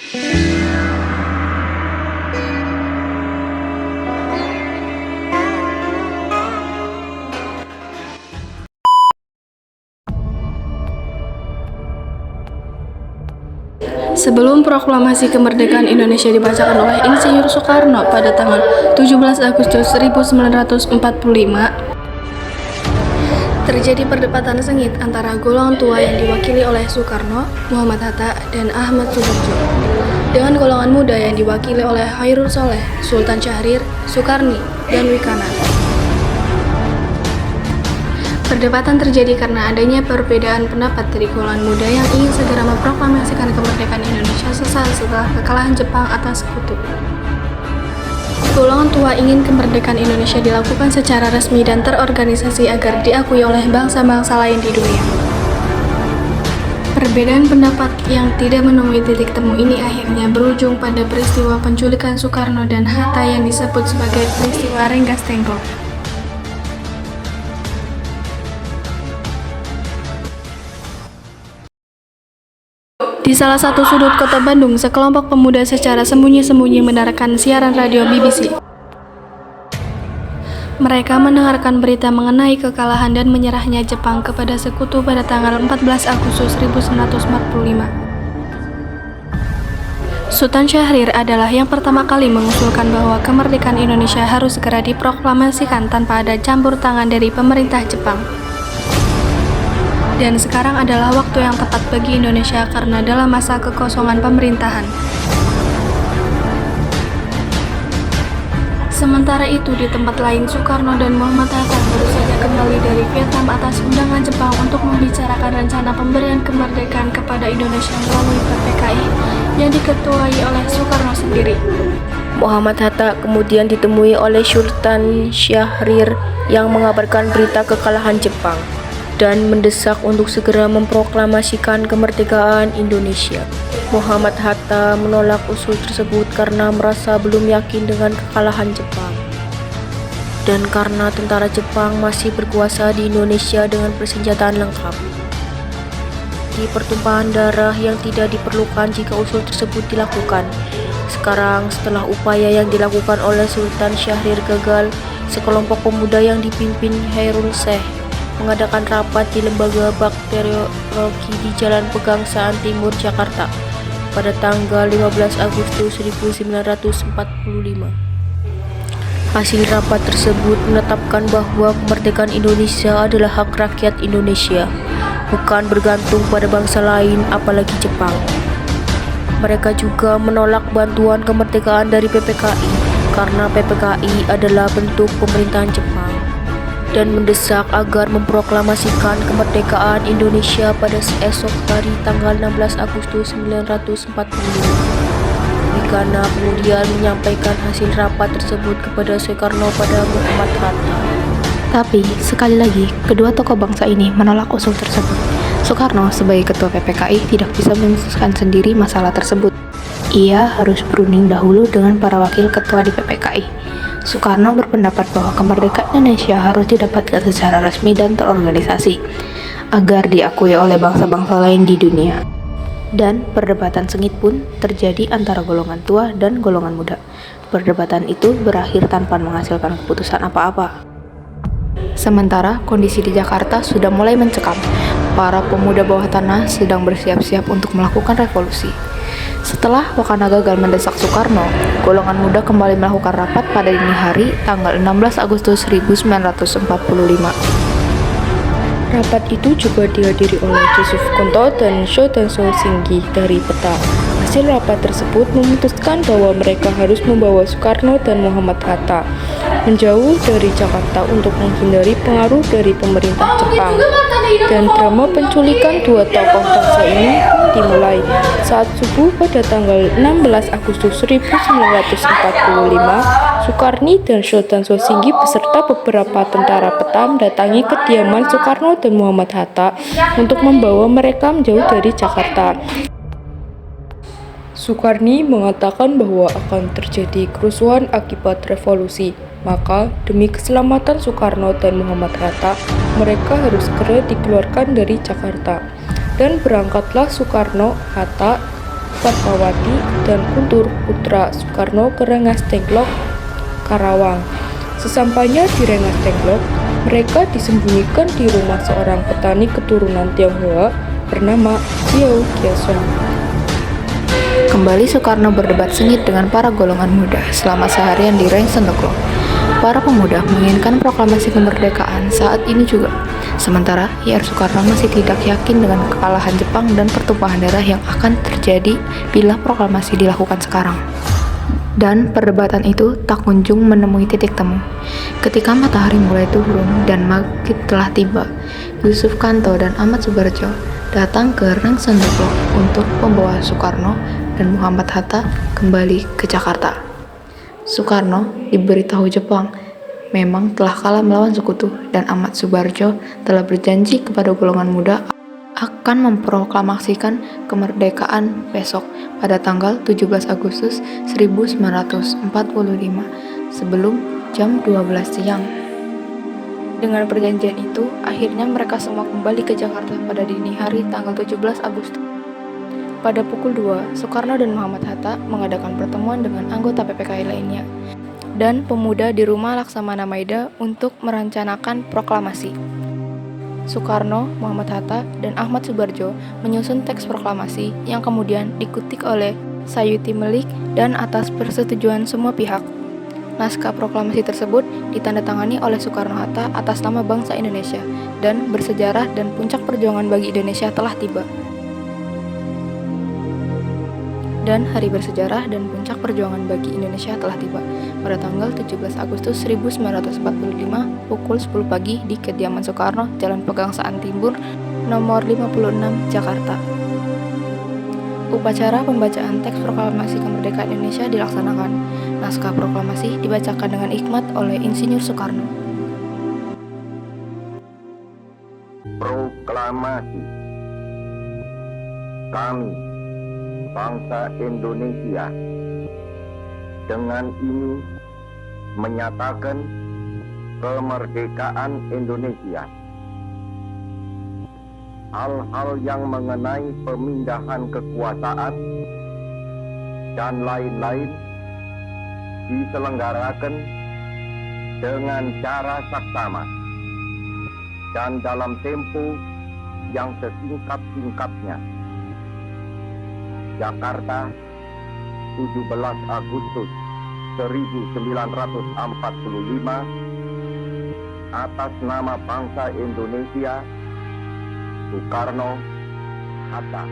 Sebelum proklamasi kemerdekaan Indonesia dibacakan oleh Insinyur Soekarno pada tanggal 17 Agustus 1945, terjadi perdebatan sengit antara golongan tua yang diwakili oleh Soekarno, Muhammad Hatta, dan Ahmad Sudarjo, dengan golongan muda yang diwakili oleh Khairul Soleh, Sultan Syahrir, Sukarni, dan Wikana. Perdebatan terjadi karena adanya perbedaan pendapat dari golongan muda yang ingin segera memproklamasikan kemerdekaan Indonesia setelah kekalahan Jepang atas Sekutu. Golongan tua ingin kemerdekaan Indonesia dilakukan secara resmi dan terorganisasi agar diakui oleh bangsa-bangsa lain di dunia. Perbedaan pendapat yang tidak menemui titik temu ini akhirnya berujung pada peristiwa penculikan Soekarno dan Hatta yang disebut sebagai peristiwa Rengas Dengklok. Di salah satu sudut kota Bandung, sekelompok pemuda secara sembunyi-sembunyi mendengarkan siaran radio BBC. Mereka mendengarkan berita mengenai kekalahan dan menyerahnya Jepang kepada Sekutu pada tanggal 14 Agustus 1945. Sultan Syahrir adalah yang pertama kali mengusulkan bahwa kemerdekaan Indonesia harus segera diproklamasikan tanpa ada campur tangan dari pemerintah Jepang. Dan sekarang adalah waktu yang tepat bagi Indonesia karena dalam masa kekosongan pemerintahan. Sementara itu, di tempat lain, Soekarno dan Muhammad Hatta baru saja kembali dari Vietnam atas undangan Jepang untuk membicarakan rencana pemberian kemerdekaan kepada Indonesia melalui PPKI yang diketuai oleh Soekarno sendiri. Muhammad Hatta kemudian ditemui oleh Sultan Syahrir yang mengabarkan berita kekalahan Jepang dan mendesak untuk segera memproklamasikan kemerdekaan Indonesia. Muhammad Hatta menolak usul tersebut karena merasa belum yakin dengan kekalahan Jepang. Dan karena tentara Jepang masih berkuasa di Indonesia dengan persenjataan lengkap. Di pertumpahan darah yang tidak diperlukan jika usul tersebut dilakukan. Sekarang, setelah upaya yang dilakukan oleh Sultan Syahrir gagal, sekelompok pemuda yang dipimpin Khairul Soleh mengadakan rapat di Lembaga Bakteriologi di Jalan Pegangsaan Timur, Jakarta pada tanggal 15 Agustus 1945. Hasil rapat tersebut menetapkan bahwa kemerdekaan Indonesia adalah hak rakyat Indonesia, bukan bergantung pada bangsa lain apalagi Jepang. Mereka juga menolak bantuan kemerdekaan dari PPKI karena PPKI adalah bentuk pemerintahan Jepang, dan mendesak agar memproklamasikan kemerdekaan Indonesia pada esok hari tanggal 16 Agustus 1945. Wikana kemudian menyampaikan hasil rapat tersebut kepada Soekarno pada Muhammad Hatta. Tapi, sekali lagi, kedua tokoh bangsa ini menolak usul tersebut. Soekarno sebagai ketua PPKI tidak bisa memutuskan sendiri masalah tersebut. Ia harus berunding dahulu dengan para wakil ketua di PPKI. Soekarno berpendapat bahwa kemerdekaan Indonesia harus didapatkan secara resmi dan terorganisasi agar diakui oleh bangsa-bangsa lain di dunia. Dan perdebatan sengit pun terjadi antara golongan tua dan golongan muda. Perdebatan itu berakhir tanpa menghasilkan keputusan apa-apa. Sementara kondisi di Jakarta sudah mulai mencekam. Para pemuda bawah tanah sedang bersiap-siap untuk melakukan revolusi. Setelah Wakana gagal mendesak Soekarno, golongan muda kembali melakukan rapat pada dini hari tanggal 16 Agustus 1945. Rapat itu juga dihadiri oleh Yusuf Kunto dan Sultan Singgi dari Peta. Hasil rapat tersebut memutuskan bahwa mereka harus membawa Soekarno dan Muhammad Hatta menjauh dari Jakarta untuk menghindari pengaruh dari pemerintah Jepang. Dan drama penculikan dua tokoh bangsa ini dimulai saat subuh pada tanggal 16 Agustus 1945. Sukarni dan Sultan Singgi beserta beberapa tentara Peta mendatangi kediaman Soekarno dan Muhammad Hatta untuk membawa mereka menjauh dari Jakarta. Sukarni mengatakan bahwa akan terjadi kerusuhan akibat revolusi. Maka, demi keselamatan Soekarno dan Muhammad Hatta, mereka harus segera dikeluarkan dari Jakarta. Dan berangkatlah Soekarno, Hatta, Fatmawati dan Guntur putra Soekarno ke Rengas Dengklok, Karawang. Sesampainya di Rengas Dengklok, mereka disembunyikan di rumah seorang petani keturunan Tionghoa bernama Jiao Giasong. Kembali Soekarno berdebat sengit dengan para golongan muda selama seharian di Rengas Dengklok. Para pemuda menginginkan proklamasi kemerdekaan saat ini juga. Sementara IR Soekarno masih tidak yakin dengan kekalahan Jepang dan pertumpahan darah yang akan terjadi bila proklamasi dilakukan sekarang. Dan perdebatan itu tak kunjung menemui titik temu. Ketika matahari mulai turun dan maghrib telah tiba, Yusuf Kanto dan Ahmad Subarjo datang ke Rengas Dengklok untuk membawa Soekarno dan Muhammad Hatta kembali ke Jakarta. Soekarno diberitahu Jepang memang telah kalah melawan sekutu dan Ahmad Subarjo telah berjanji kepada golongan muda akan memproklamasikan kemerdekaan besok pada tanggal 17 Agustus 1945 sebelum jam 12 siang. Dengan perjanjian itu, akhirnya mereka semua kembali ke Jakarta pada dini hari tanggal 17 Agustus. Pada pukul 2, Soekarno dan Muhammad Hatta mengadakan pertemuan dengan anggota PPKI lainnya dan pemuda di rumah Laksamana Maida untuk merencanakan proklamasi. Soekarno, Muhammad Hatta, dan Ahmad Subarjo menyusun teks proklamasi yang kemudian dikutik oleh Sayuti Melik dan atas persetujuan semua pihak. Naskah proklamasi tersebut ditandatangani oleh Soekarno-Hatta atas nama bangsa Indonesia dan bersejarah dan puncak perjuangan bagi Indonesia telah tiba. Dan hari bersejarah dan puncak perjuangan bagi Indonesia telah tiba pada tanggal 17 Agustus 1945 pukul 10 pagi di kediaman Soekarno, Jalan Pegangsaan Timur, nomor 56, Jakarta. Upacara pembacaan teks proklamasi kemerdekaan Indonesia dilaksanakan. Naskah proklamasi dibacakan dengan hikmat oleh Insinyur Soekarno. Proklamasi. Kami, bangsa Indonesia, dengan ini menyatakan kemerdekaan Indonesia. Hal-hal yang mengenai pemindahan kekuasaan dan lain-lain diselenggarakan dengan cara saksama dan dalam tempo yang sesingkat-singkatnya. Jakarta, 17 Agustus 1945, atas nama bangsa Indonesia, Soekarno, Hatta.